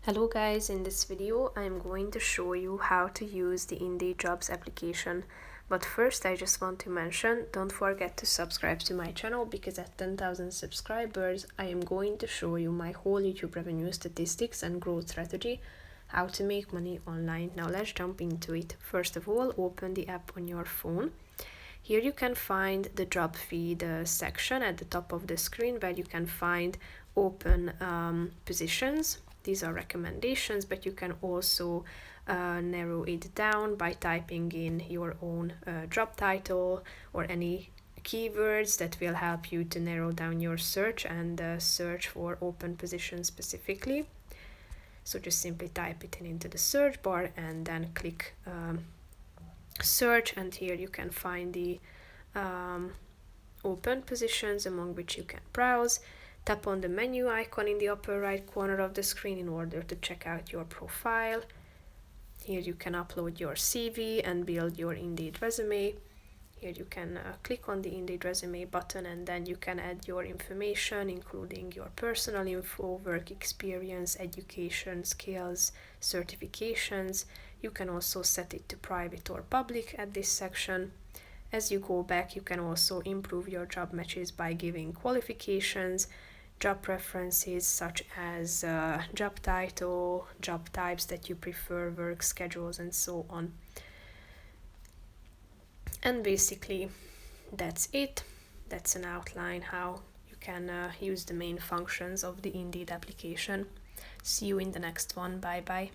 Hello guys, in this video I'm going to show you how to use the Indeed Jobs application. But first I just want to mention, don't forget to subscribe to my channel because at 10,000 subscribers I am going to show you my whole YouTube revenue statistics and growth strategy, how to make money online. Now let's jump into it. First of all, open the app on your phone. Here you can find the job feed section at the top of the screen where you can find open positions. These are recommendations, but you can also narrow it down by typing in your own job title or any keywords that will help you to narrow down your search and search for open positions specifically. So just simply type it into the search bar and then click search, and here you can find the open positions among which you can browse. Tap on the menu icon in the upper right corner of the screen in order to check out your profile. Here you can upload your CV and build your Indeed resume. Here you can click on the Indeed resume button and then you can add your information, including your personal info, work experience, education, skills, certifications. You can also set it to private or public at this section. As you go back, you can also improve your job matches by giving qualifications, job preferences such as job title, job types that you prefer, work schedules, and so on. And basically that's it. That's an outline how you can use the main functions of the Indeed application. See you in the next one. Bye bye.